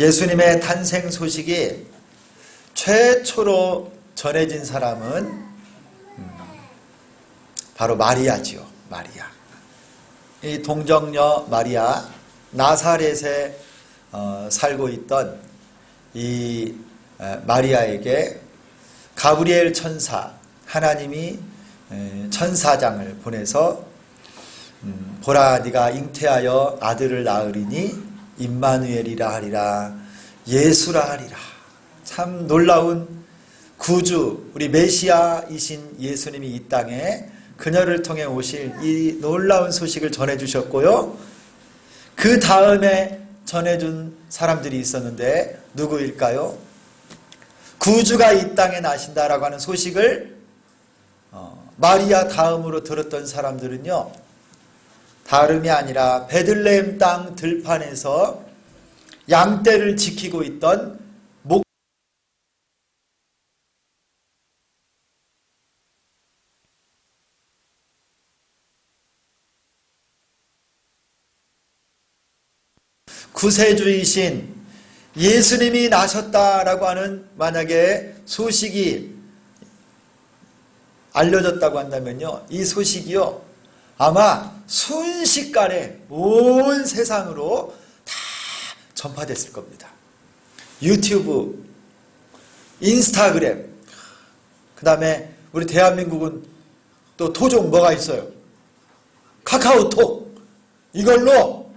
예수님의 탄생 소식이 최초로 전해진 사람은 바로 마리아지요. 마리아. 이 동정녀 마리아, 나사렛에 살고 있던 이 마리아에게 가브리엘 천사, 하나님이 천사장을 보내서 보라, 네가 잉태하여 아들을 낳으리니 임마누엘이라 하리라, 예수라 하리라. 참 놀라운 구주, 우리 메시아이신 예수님이 이 땅에 그녀를 통해 오실 이 놀라운 소식을 전해주셨고요. 그 다음에 전해준 사람들이 있었는데 누구일까요? 구주가 이 땅에 나신다라고 하는 소식을 마리아 다음으로 들었던 사람들은요, 다름이 아니라 베들레헴 땅 들판에서 양떼를 지키고 있던 구세주이신 예수님이 나셨다라고 하는 만약에 소식이 알려졌다고 한다면요, 이 소식이요 아마 순식간에 온 세상으로 다 전파됐을 겁니다. 유튜브, 인스타그램, 그 다음에 우리 대한민국은 또 토종 뭐가 있어요? 카카오톡. 이걸로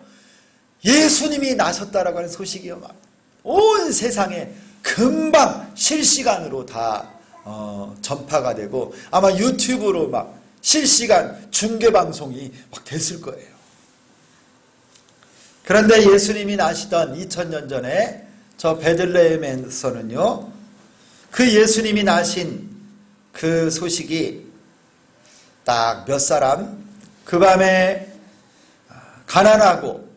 예수님이 나셨다라고 하는 소식이요 막 온 세상에 금방 실시간으로 다 전파가 되고 아마 유튜브로 막 실시간 중계방송이 막 됐을 거예요. 그런데 예수님이 나시던 2000년 전에 저 베들레헴에서는요, 그 예수님이 나신 그 소식이 딱 몇 사람 그 밤에 가난하고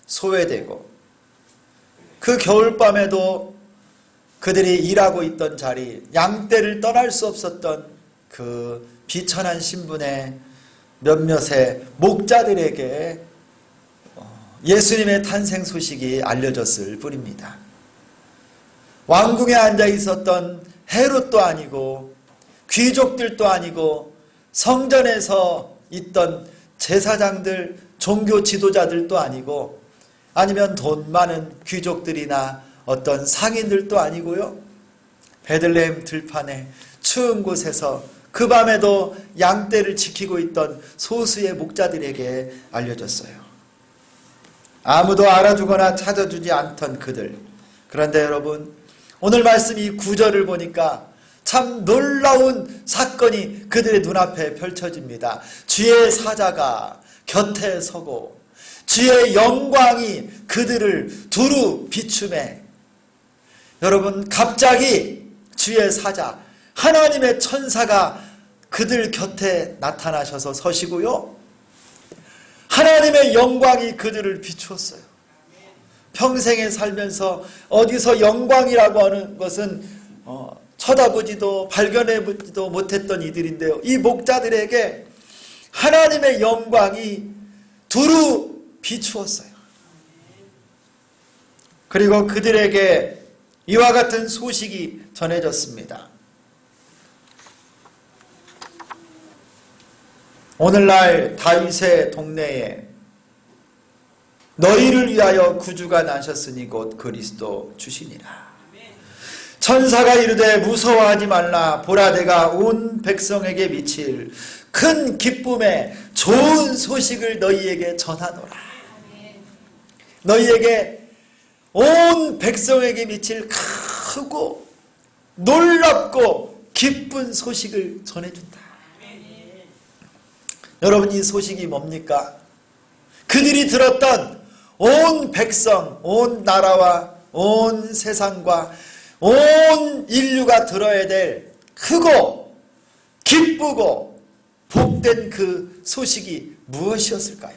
소외되고 그 겨울밤에도 그들이 일하고 있던 자리, 양떼를 떠날 수 없었던 그 비천한 신분의 몇몇의 목자들에게 예수님의 탄생 소식이 알려졌을 뿐입니다. 왕궁에 앉아 있었던 헤롯도 아니고 귀족들도 아니고 성전에서 있던 제사장들, 종교 지도자들도 아니고 아니면 돈 많은 귀족들이나 어떤 상인들도 아니고요, 베들레헴 들판에 추운 곳에서 그 밤에도 양떼를 지키고 있던 소수의 목자들에게 알려졌어요. 아무도 알아주거나 찾아주지 않던 그들. 그런데 여러분, 오늘 말씀 이 구절을 보니까 참 놀라운 사건이 그들의 눈앞에 펼쳐집니다. 주의 사자가 곁에 서고 주의 영광이 그들을 두루 비추매. 여러분, 갑자기 주의 사자, 하나님의 천사가 그들 곁에 나타나셔서 서시고요, 하나님의 영광이 그들을 비추었어요. 평생에 살면서 어디서 영광이라고 하는 것은 쳐다보지도 발견해보지도 못했던 이들인데요, 이 목자들에게 하나님의 영광이 두루 비추었어요. 그리고 그들에게 이와 같은 소식이 전해졌습니다. 오늘날 다윗의 동네에 너희를 위하여 구주가 나셨으니 곧 그리스도 주시니라. 천사가 이르되 무서워하지 말라. 보라, 내가 온 백성에게 미칠 큰 기쁨의 좋은 소식을 너희에게 전하노라. 너희에게 온 백성에게 미칠 크고 놀랍고 기쁜 소식을 전해준다. 여러분, 이 소식이 뭡니까? 그들이 들었던 온 백성, 온 나라와 온 세상과 온 인류가 들어야 될 크고 기쁘고 복된 그 소식이 무엇이었을까요?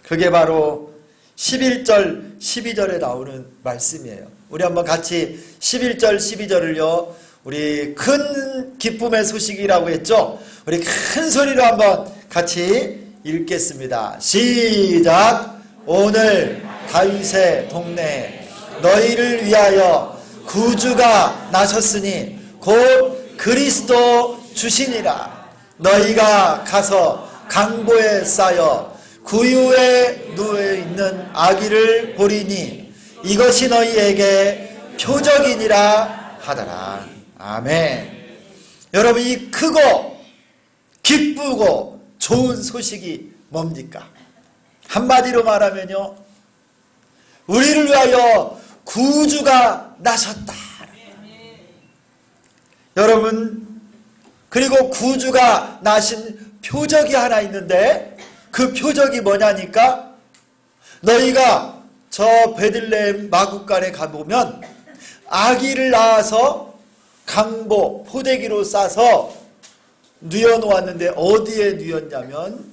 그게 바로 11절 12절에 나오는 말씀이에요. 우리 한번 같이 11절 12절을요 우리 큰 기쁨의 소식이라고 했죠? 우리 큰 소리로 한번 같이 읽겠습니다. 시작. 오늘 다윗의 동네에 너희를 위하여 구주가 나셨으니 곧 그리스도 주시니라. 너희가 가서 강보에 쌓여 구유에 누워 있는 아기를 보리니 이것이 너희에게 표적이니라 하더라. 아멘. 여러분, 이 크고 기쁘고 좋은 소식이 뭡니까? 한마디로 말하면요, 우리를 위하여 구주가 나셨다. 여러분, 그리고 구주가 나신 표적이 하나 있는데 그 표적이 뭐냐니까, 너희가 저 베들레헴 마구간에 가보면 아기를 낳아서 강보 포대기로 싸서 뉘어놓았는데 어디에 뉘었냐면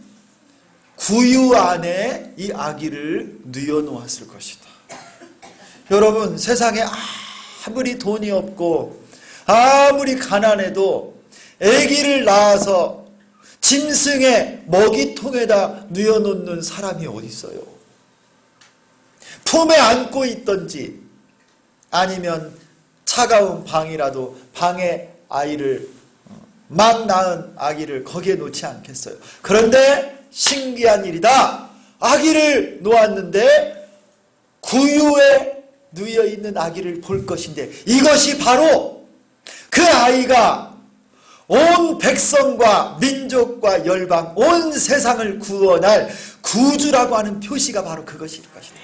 구유 안에 이 아기를 뉘어놓았을 것이다. 여러분, 세상에 아무리 돈이 없고 아무리 가난해도 아기를 낳아서 짐승의 먹이통에다 뉘어놓는 사람이 어디 있어요? 품에 안고 있던지 아니면 차가운 방이라도 방에 아이를 막 낳은 아기를 거기에 놓지 않겠어요. 그런데 신기한 일이다. 아기를 놓았는데 구유에 누워 있는 아기를 볼 것인데 이것이 바로 그 아이가 온 백성과 민족과 열방 온 세상을 구원할 구주라고 하는 표시가 바로 그것일 것이다.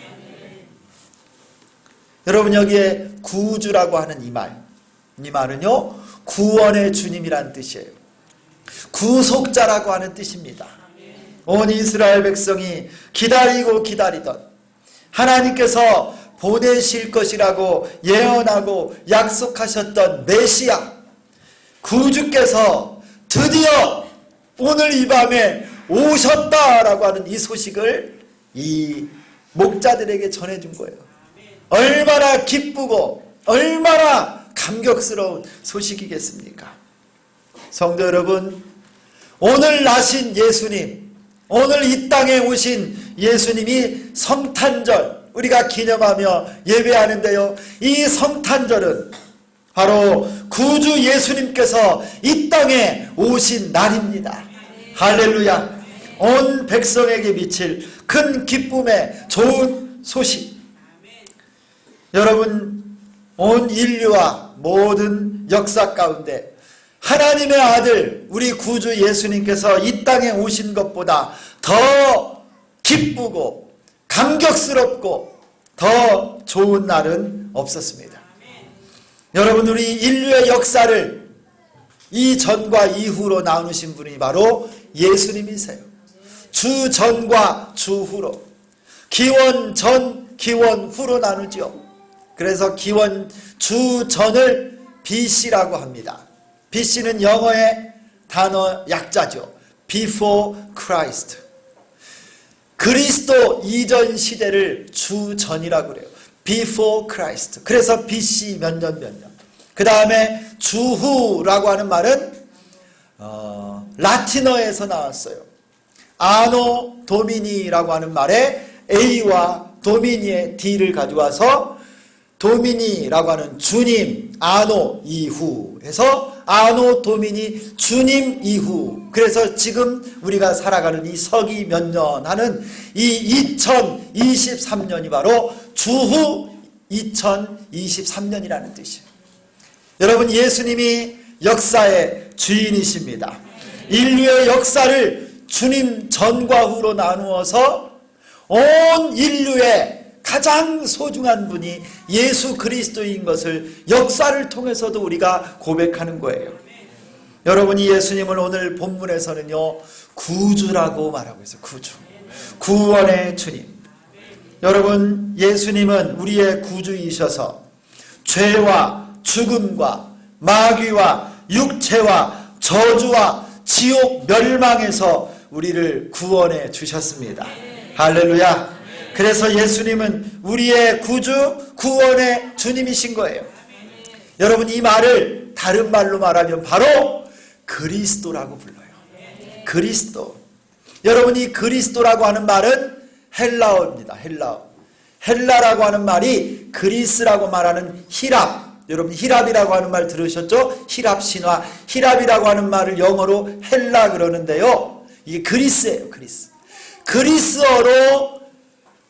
여러분, 여기에 구주라고 하는 이 말은요, 구원의 주님이란 뜻이에요. 구속자라고 하는 뜻입니다. 온 이스라엘 백성이 기다리고 기다리던 하나님께서 보내실 것이라고 예언하고 약속하셨던 메시아 구주께서 드디어 오늘 이 밤에 오셨다라고 하는 이 소식을 이 목자들에게 전해준 거예요. 얼마나 기쁘고 얼마나 감격스러운 소식이겠습니까? 성도 여러분, 오늘 나신 예수님, 오늘 이 땅에 오신 예수님이 성탄절 우리가 기념하며 예배하는데요, 이 성탄절은 바로 구주 예수님께서 이 땅에 오신 날입니다. 할렐루야. 온 백성에게 미칠 큰 기쁨의 좋은 소식. 여러분, 온 인류와 모든 역사 가운데 하나님의 아들 우리 구주 예수님께서 이 땅에 오신 것보다 더 기쁘고 감격스럽고 더 좋은 날은 없었습니다. 여러분, 우리 인류의 역사를 이전과 이후로 나누신 분이 바로 예수님이세요. 주 전과 주 후로, 기원 전, 기원 후로 나누죠. 그래서 기원 주 전을 BC라고 합니다. BC는 영어의 단어 약자죠. Before Christ. 그리스도 이전 시대를 주 전이라고 그래요. Before Christ. 그래서 BC 몇 년. 그 다음에 주후라고 하는 말은 라틴어에서 나왔어요. 아노 도미니라고 하는 말에 A와 도미니의 D를 가져와서 도미니라고 하는 주님, 아노 이후 해서 아노 도미니 주님 이후. 그래서 지금 우리가 살아가는 이 서기 몇 년 하는 이 2023년이 바로 주후 2023년이라는 뜻이에요. 여러분, 예수님이 역사의 주인이십니다. 인류의 역사를 주님 전과 후로 나누어서 온 인류의 가장 소중한 분이 예수 그리스도인 것을 역사를 통해서도 우리가 고백하는 거예요. 여러분이 예수님을 오늘 본문에서는요, 구주라고 말하고 있어요. 구주. 구원의 주님. 여러분, 예수님은 우리의 구주이셔서 죄와 죽음과 마귀와 육체와 저주와 지옥 멸망에서 우리를 구원해 주셨습니다. 할렐루야. 그래서 예수님은 우리의 구주, 구원의 주님이신 거예요. 여러분, 이 말을 다른 말로 말하면 바로 그리스도라고 불러요. 그리스도. 여러분, 이 그리스도라고 하는 말은 헬라어입니다. 헬라라고 하는 말이 그리스라고 말하는 히랍. 여러분 히랍이라고 하는 말 들으셨죠? 히랍 신화. 히랍이라고 하는 말을 영어로 헬라 그러는데요. 이게 그리스예요. 그리스. 그리스어로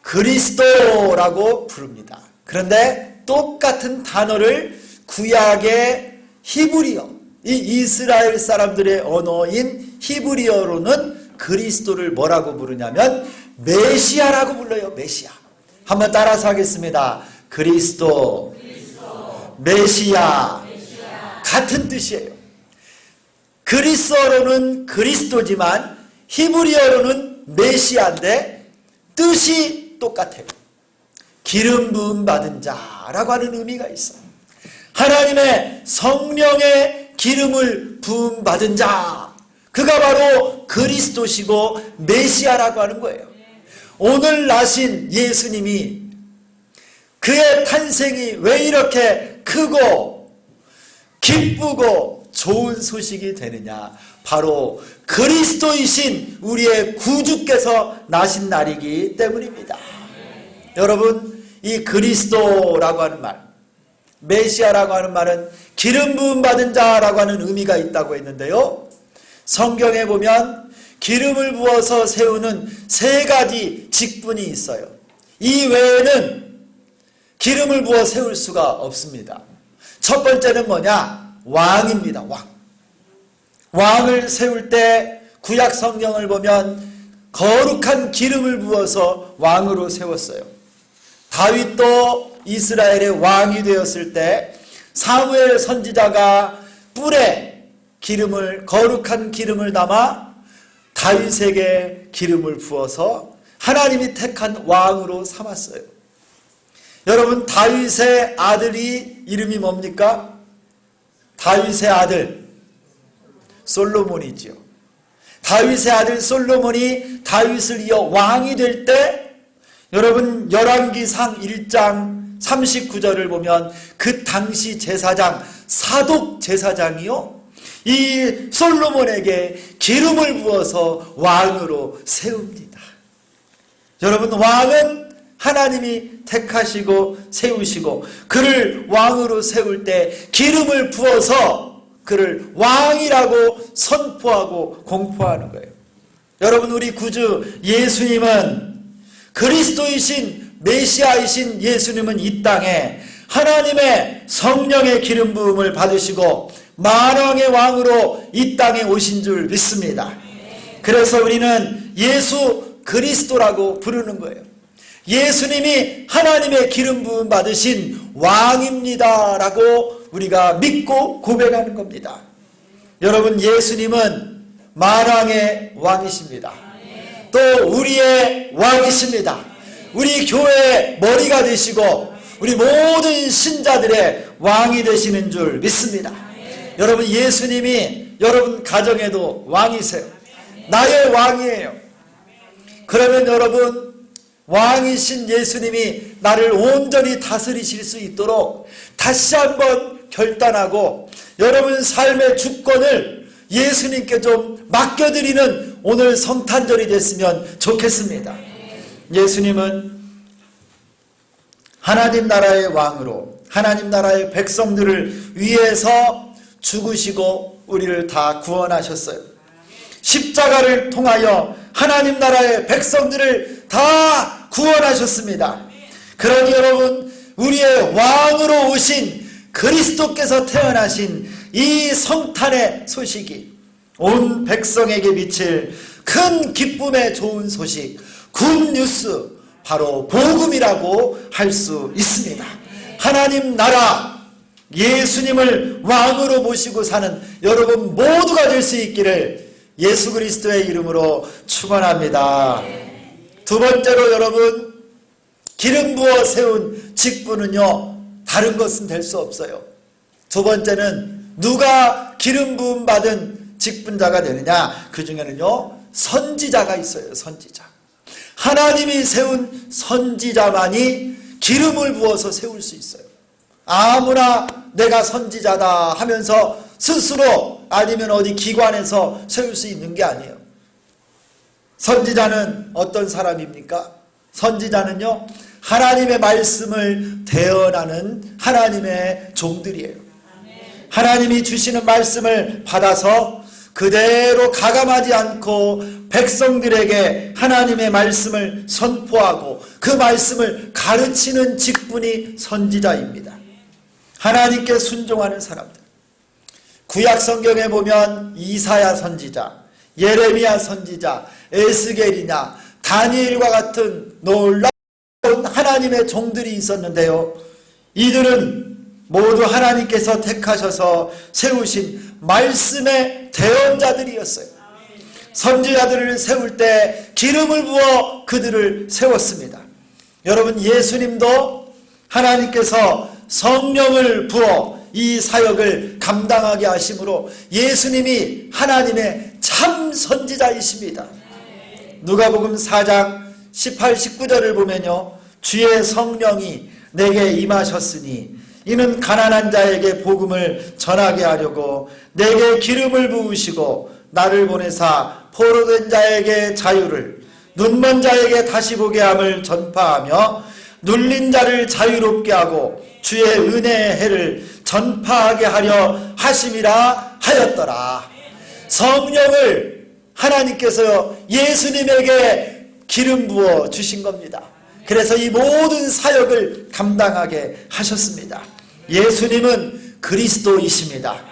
그리스도라고 부릅니다. 그런데 똑같은 단어를 구약의 히브리어, 이 이스라엘 사람들의 언어인 히브리어로는 그리스도를 뭐라고 부르냐면 메시아라고 불러요. 메시아. 한번 따라서 하겠습니다. 그리스도, 메시아. 같은 뜻이에요. 그리스어로는 그리스도지만 히브리어로는 메시아인데 뜻이 똑같아요. 기름 부음 받은 자라고 하는 의미가 있어요. 하나님의 성령의 기름을 부음 받은 자, 그가 바로 그리스도시고 메시아라고 하는 거예요. 오늘 나신 예수님이, 그의 탄생이 왜 이렇게 크고 기쁘고 좋은 소식이 되느냐? 바로 그리스도이신 우리의 구주께서 나신 날이기 때문입니다. 여러분, 이 그리스도라고 하는 말, 메시아라고 하는 말은 기름 부음 받은 자라고 하는 의미가 있다고 했는데요. 성경에 보면 기름을 부어서 세우는 세 가지 직분이 있어요. 이 외에는 기름을 부어 세울 수가 없습니다. 첫 번째는 뭐냐? 왕입니다. 왕. 왕을 세울 때 구약 성경을 보면 거룩한 기름을 부어서 왕으로 세웠어요. 다윗도 이스라엘의 왕이 되었을 때 사무엘 선지자가 뿔에 기름을, 거룩한 기름을 담아 다윗에게 기름을 부어서 하나님이 택한 왕으로 삼았어요. 여러분, 다윗의 아들이 이름이 뭡니까? 다윗의 아들 솔로몬이지요. 다윗의 아들 솔로몬이 다윗을 이어 왕이 될 때, 여러분 열왕기상 1장 39절을 보면 그 당시 제사장 사독 제사장이요, 이 솔로몬에게 기름을 부어서 왕으로 세웁니다. 여러분, 왕은 하나님이 택하시고 세우시고 그를 왕으로 세울 때 기름을 부어서 그를 왕이라고 선포하고 공포하는 거예요. 여러분, 우리 구주 예수님은, 그리스도이신 메시아이신 예수님은 이 땅에 하나님의 성령의 기름 부음을 받으시고 만왕의 왕으로 이 땅에 오신 줄 믿습니다. 그래서 우리는 예수 그리스도라고 부르는 거예요. 예수님이 하나님의 기름 부음 받으신 왕입니다라고 우리가 믿고 고백하는 겁니다. 여러분, 예수님은 만왕의 왕이십니다. 또 우리의 왕이십니다. 우리 교회의 머리가 되시고 우리 모든 신자들의 왕이 되시는 줄 믿습니다. 여러분, 예수님이 여러분 가정에도 왕이세요. 나의 왕이에요. 그러면 여러분, 왕이신 예수님이 나를 온전히 다스리실 수 있도록 다시 한번 결단하고 여러분 삶의 주권을 예수님께 좀 맡겨드리는 오늘 성탄절이 됐으면 좋겠습니다. 예수님은 하나님 나라의 왕으로 하나님 나라의 백성들을 위해서 죽으시고 우리를 다 구원하셨어요. 십자가를 통하여 하나님 나라의 백성들을 다 구원하셨습니다. 그러니 여러분, 우리의 왕으로 오신 그리스도께서 태어나신 이 성탄의 소식이 온 백성에게 미칠 큰 기쁨의 좋은 소식, 굿뉴스, 바로 복음이라고 할 수 있습니다. 하나님 나라, 예수님을 왕으로 모시고 사는 여러분 모두가 될 수 있기를 예수 그리스도의 이름으로 축원합니다. 두 번째로 여러분, 기름 부어 세운 직분은요, 다른 것은 될 수 없어요. 두 번째는 누가 기름 부음 받은 직분자가 되느냐? 그 중에는요, 선지자가 있어요. 선지자. 하나님이 세운 선지자만이 기름을 부어서 세울 수 있어요. 아무나 내가 선지자다 하면서 스스로 아니면 어디 기관에서 세울 수 있는 게 아니에요. 선지자는 어떤 사람입니까? 선지자는요, 하나님의 말씀을 대언하는 하나님의 종들이에요. 하나님이 주시는 말씀을 받아서 그대로 가감하지 않고 백성들에게 하나님의 말씀을 선포하고 그 말씀을 가르치는 직분이 선지자입니다. 하나님께 순종하는 사람들. 구약 성경에 보면 이사야 선지자, 예레미야 선지자, 에스겔이나 다니엘과 같은 놀라운 하나님의 종들이 있었는데요. 이들은 모두 하나님께서 택하셔서 세우신 말씀의 대언자들이었어요. 선지자들을 세울 때 기름을 부어 그들을 세웠습니다. 여러분, 예수님도 하나님께서 성령을 부어 이 사역을 감당하게 하심으로 예수님이 하나님의 참 선지자이십니다. 누가복음 4장 18, 19절을 보면요, 주의 성령이 내게 임하셨으니 이는 가난한 자에게 복음을 전하게 하려고 내게 기름을 부으시고 나를 보내사 포로된 자에게 자유를, 눈먼 자에게 다시 보게 함을 전파하며 눌린 자를 자유롭게 하고 주의 은혜의 해를 전파하게 하려 하심이라 하였더라. 성령을 하나님께서 예수님에게 기름 부어 주신 겁니다. 그래서 이 모든 사역을 감당하게 하셨습니다. 예수님은 그리스도이십니다.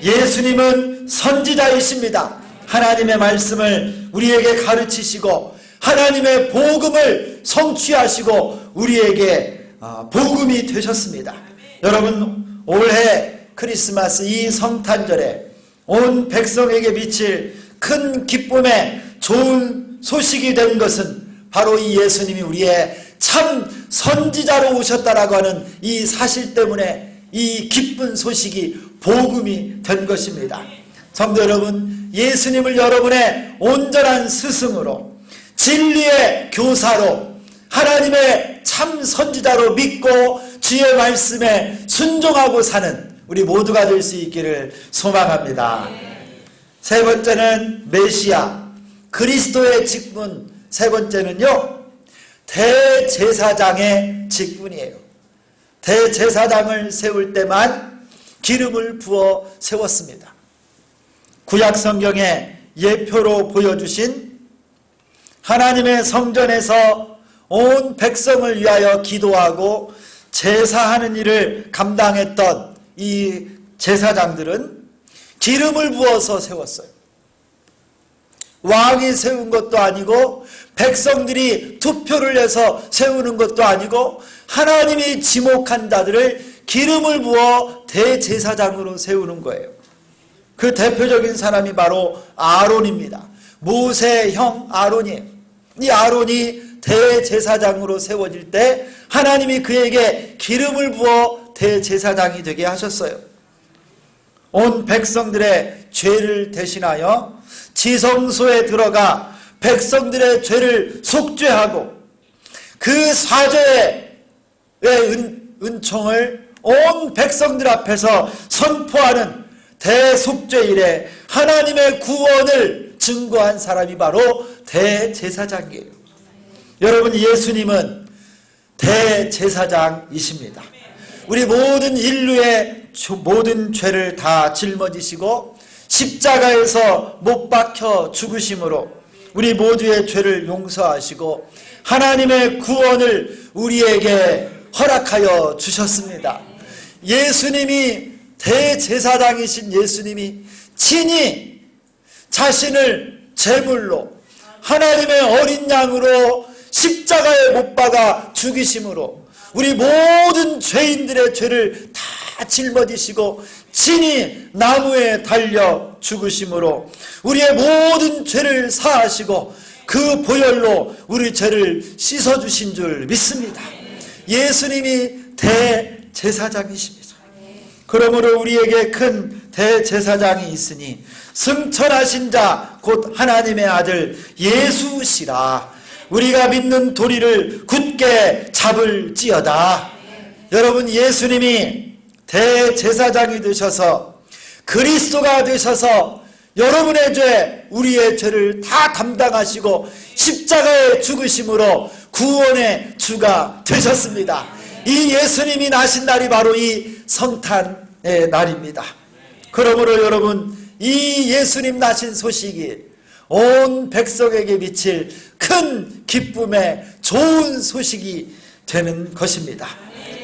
예수님은 선지자이십니다. 하나님의 말씀을 우리에게 가르치시고 하나님의 복음을 성취하시고 우리에게 복음이 되셨습니다. 여러분, 올해 크리스마스 이 성탄절에 온 백성에게 미칠 큰 기쁨의 좋은 소식이 된 것은 바로 이 예수님이 우리의 참 선지자로 오셨다라고 하는 이 사실 때문에 이 기쁜 소식이 복음이 된 것입니다. 성도 여러분, 예수님을 여러분의 온전한 스승으로, 진리의 교사로, 하나님의 참 선지자로 믿고 주의 말씀에 순종하고 사는 우리 모두가 될 수 있기를 소망합니다. 세 번째는 메시아, 그리스도의 직분. 세 번째는요, 대제사장의 직분이에요. 대제사장을 세울 때만 기름을 부어 세웠습니다. 구약 성경에 예표로 보여주신 하나님의 성전에서 온 백성을 위하여 기도하고 제사하는 일을 감당했던 이 제사장들은 기름을 부어서 세웠어요. 왕이 세운 것도 아니고 백성들이 투표를 해서 세우는 것도 아니고 하나님이 지목한 자들을 기름을 부어 대제사장으로 세우는 거예요. 그 대표적인 사람이 바로 아론입니다. 모세의 형 아론이에요. 이 아론이 대제사장으로 세워질 때 하나님이 그에게 기름을 부어 대제사장이 되게 하셨어요. 온 백성들의 죄를 대신하여 지성소에 들어가 백성들의 죄를 속죄하고 그 사죄의 은총을 온 백성들 앞에서 선포하는 대속죄일에 하나님의 구원을 증거한 사람이 바로 대제사장이에요. 여러분, 예수님은 대제사장이십니다. 우리 모든 인류의 모든 죄를 다 짊어지시고 십자가에서 못 박혀 죽으심으로 우리 모두의 죄를 용서하시고 하나님의 구원을 우리에게 허락하여 주셨습니다. 예수님이 대제사장이신 예수님이 친히 자신을 제물로 하나님의 어린 양으로 십자가에 못 박아 죽이심으로 우리 모든 죄인들의 죄를 다 짊어지시고 친히 나무에 달려 죽으심으로 우리의 모든 죄를 사하시고 그 보혈로 우리 죄를 씻어주신 줄 믿습니다. 예수님이 대제사장이십니다. 그러므로 우리에게 큰 대제사장이 있으니 승천하신 자 곧 하나님의 아들 예수시라. 우리가 믿는 도리를 굳게 잡을지어다. 여러분, 예수님이 대제사장이 되셔서 그리스도가 되셔서 여러분의 죄, 우리의 죄를 다 담당하시고 십자가에 죽으심으로 구원의 주가 되셨습니다. 이 예수님이 나신 날이 바로 이 성탄의 날입니다. 그러므로 여러분, 이 예수님 나신 소식이 온 백성에게 미칠 큰 기쁨의 좋은 소식이 되는 것입니다.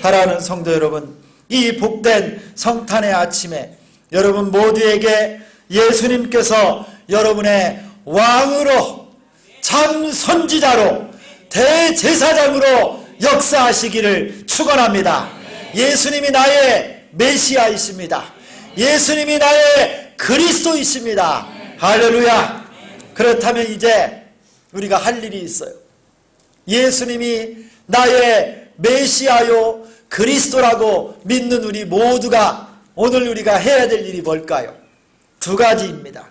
사랑하는 성도 여러분, 이 복된 성탄의 아침에 여러분 모두에게 예수님께서 여러분의 왕으로, 참 선지자로, 대제사장으로 역사하시기를 축원합니다. 예수님이 나의 메시아이십니다. 예수님이 나의 그리스도이십니다. 할렐루야. 그렇다면 이제 우리가 할 일이 있어요. 예수님이 나의 메시아요 그리스도라고 믿는 우리 모두가 오늘 우리가 해야 될 일이 뭘까요? 두 가지입니다.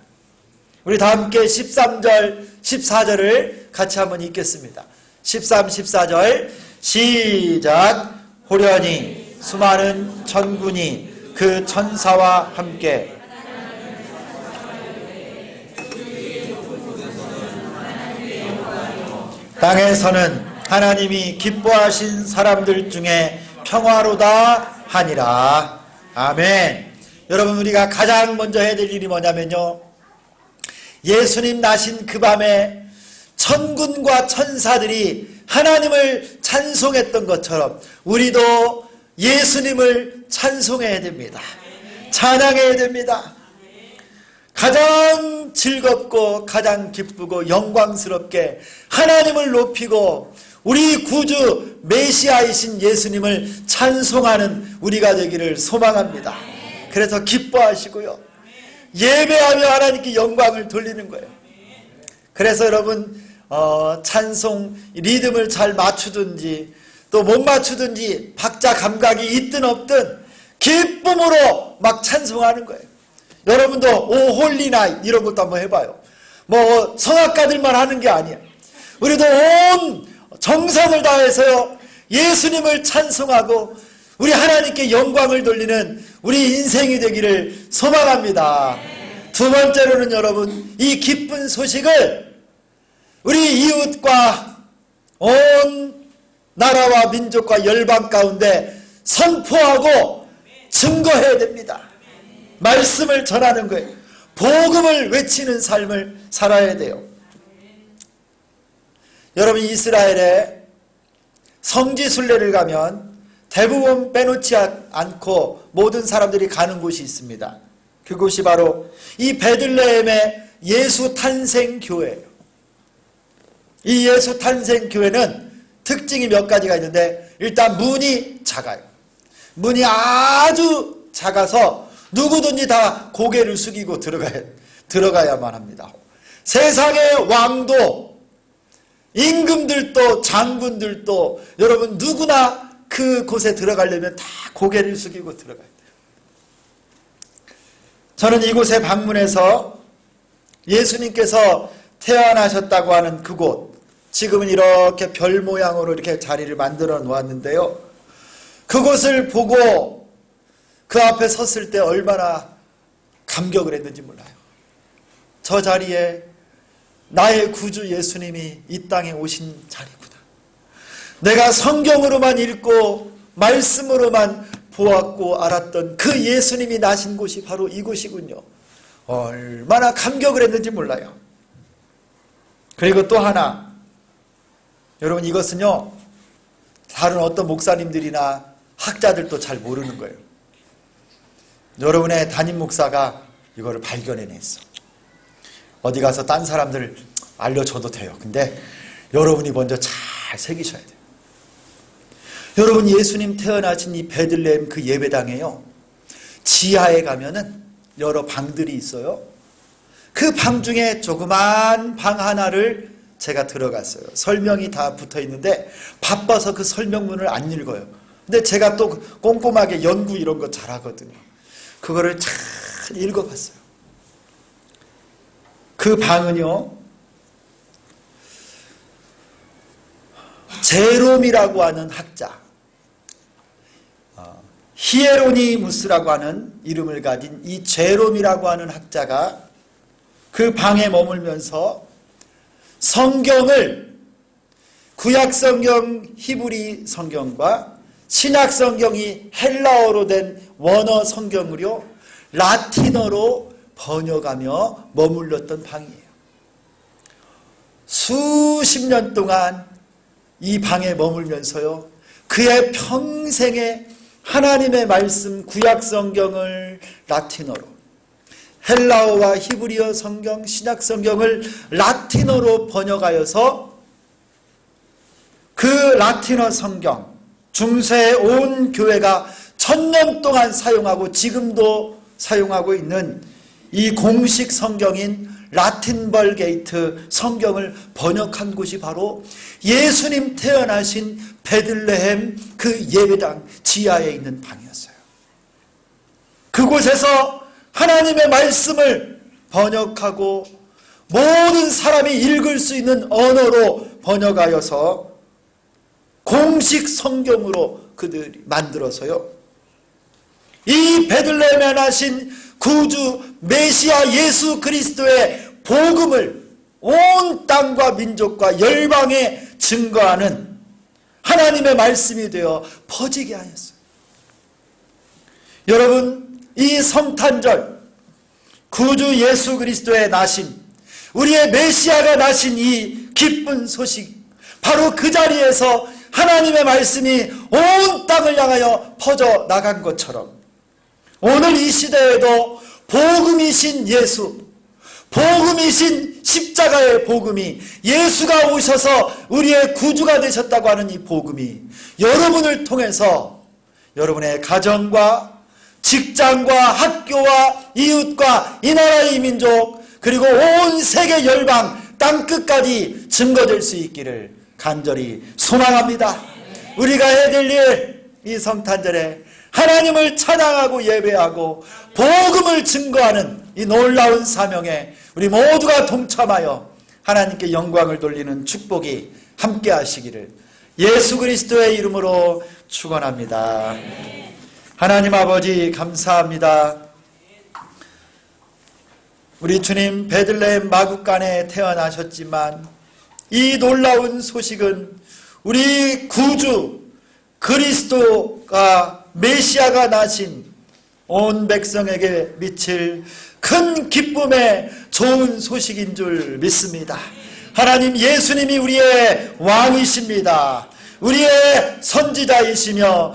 우리 다 함께 13절 14절을 같이 한번 읽겠습니다. 13, 14절 시작. 호련히 수많은 천군이 그 천사와 함께 땅에서는 하나님이 기뻐하신 사람들 중에 평화로다 하니라. 아멘. 여러분, 우리가 가장 먼저 해야 될 일이 뭐냐면요, 예수님 나신 그 밤에 천군과 천사들이 하나님을 찬송했던 것처럼 우리도 예수님을 찬송해야 됩니다. 찬양해야 됩니다. 가장 즐겁고 가장 기쁘고 영광스럽게 하나님을 높이고 우리 구주 메시아이신 예수님을 찬송하는 우리가 되기를 소망합니다. 그래서 기뻐하시고요, 예배하며 하나님께 영광을 돌리는 거예요. 그래서 여러분, 찬송 리듬을 잘 맞추든지 또 못 맞추든지 박자 감각이 있든 없든 기쁨으로 막 찬송하는 거예요. 여러분도 오 홀리나잇 이런 것도 한번 해봐요. 뭐 성악가들만 하는 게 아니에요. 우리도 온 정성을 다해서요, 예수님을 찬송하고 우리 하나님께 영광을 돌리는 우리 인생이 되기를 소망합니다. 두 번째로는 여러분, 이 기쁜 소식을 우리 이웃과 온 나라와 민족과 열방 가운데 선포하고 증거해야 됩니다. 말씀을 전하는 거예요. 복음을 외치는 삶을 살아야 돼요. 여러분, 이스라엘에 성지순례를 가면 대부분 빼놓지 않고 모든 사람들이 가는 곳이 있습니다. 그곳이 바로 이 베들레헴의 예수 탄생교회예요. 이 예수 탄생교회는 특징이 몇 가지가 있는데, 일단 문이 작아요. 문이 아주 작아서 누구든지 다 고개를 숙이고 들어가야만 합니다. 세상의 왕도, 임금들도, 장군들도 여러분 누구나 그곳에 들어가려면 다 고개를 숙이고 들어가야 돼요. 저는 이곳에 방문해서 예수님께서 태어나셨다고 하는 그곳, 지금은 이렇게 별 모양으로 이렇게 자리를 만들어 놓았는데요, 그곳을 보고 그 앞에 섰을 때 얼마나 감격을 했는지 몰라요. 저 자리에 나의 구주 예수님이 이 땅에 오신 자리구나. 내가 성경으로만 읽고 말씀으로만 보았고 알았던 그 예수님이 나신 곳이 바로 이곳이군요. 얼마나 감격을 했는지 몰라요. 그리고 또 하나, 여러분, 이것은요, 다른 어떤 목사님들이나 학자들도 잘 모르는 거예요. 여러분의 담임 목사가 이거를 발견해냈어. 어디 가서 딴 사람들 알려줘도 돼요. 근데 여러분이 먼저 잘 새기셔야 돼요. 여러분, 예수님 태어나신 이 베들레헴 그 예배당에요, 지하에 가면은 여러 방들이 있어요. 그 방 중에 조그만 방 하나를 제가 들어갔어요. 설명이 다 붙어 있는데 바빠서 그 설명문을 안 읽어요. 근데 제가 또 꼼꼼하게 연구 이런 거 잘하거든요. 그거를 잘 읽어봤어요. 그 방은요, 제롬이라고 하는 학자, 히에로니무스라고 하는 이름을 가진 이 제롬이라고 하는 학자가 그 방에 머물면서 성경을 구약 성경 히브리 성경과 신약 성경이 헬라어로 된 원어 성경으로 라틴어로 번역하며 머물렀던 방이에요. 수십 년 동안 이 방에 머물면서요, 그의 평생에 하나님의 말씀 구약 성경을 라틴어로, 헬라어와 히브리어 성경, 신약 성경을 라틴어로 번역하여서 그 라틴어 성경, 중세의 온 교회가 1000년 동안 사용하고 지금도 사용하고 있는 이 공식 성경인 라틴 벌게이트 성경을 번역한 곳이 바로 예수님 태어나신 베들레헴 그 예배당 지하에 있는 방이었어요. 그곳에서 하나님의 말씀을 번역하고 모든 사람이 읽을 수 있는 언어로 번역하여서 공식 성경으로 그들이 만들어서요, 이 베들레헴에 나신 구주 메시아 예수 그리스도의 복음을 온 땅과 민족과 열방에 증거하는 하나님의 말씀이 되어 퍼지게 하였어요. 여러분, 이 성탄절, 구주 예수 그리스도의 나심, 우리의 메시아가 나신 이 기쁜 소식, 바로 그 자리에서 하나님의 말씀이 온 땅을 향하여 퍼져 나간 것처럼 오늘 이 시대에도 복음이신 예수, 복음이신 십자가의 복음이, 예수가 오셔서 우리의 구주가 되셨다고 하는 이 복음이 여러분을 통해서 여러분의 가정과 직장과 학교와 이웃과 이 나라의 민족, 그리고 온 세계 열방 땅끝까지 증거될 수 있기를 간절히 소망합니다. 우리가 해야 될 일, 이 성탄절에 하나님을 찬양하고 예배하고 복음을 증거하는 이 놀라운 사명에 우리 모두가 동참하여 하나님께 영광을 돌리는 축복이 함께 하시기를 예수 그리스도의 이름으로 축원합니다. 하나님 아버지 감사합니다. 우리 주님 베들레헴 마구간에 태어나셨지만 이 놀라운 소식은 우리 구주 그리스도가 메시아가 나신 온 백성에게 미칠 큰 기쁨의 좋은 소식인 줄 믿습니다. 하나님, 예수님이 우리의 왕이십니다. 우리의 선지자이시며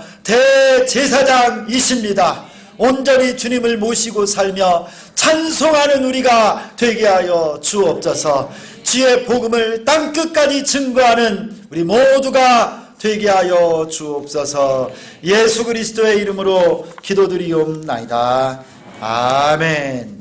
대제사장이십니다. 온전히 주님을 모시고 살며 찬송하는 우리가 되게 하여 주옵소서. 주의 복음을 땅끝까지 증거하는 우리 모두가 되게 하여 주옵소서. 예수 그리스도의 이름으로 기도드리옵나이다. 아멘.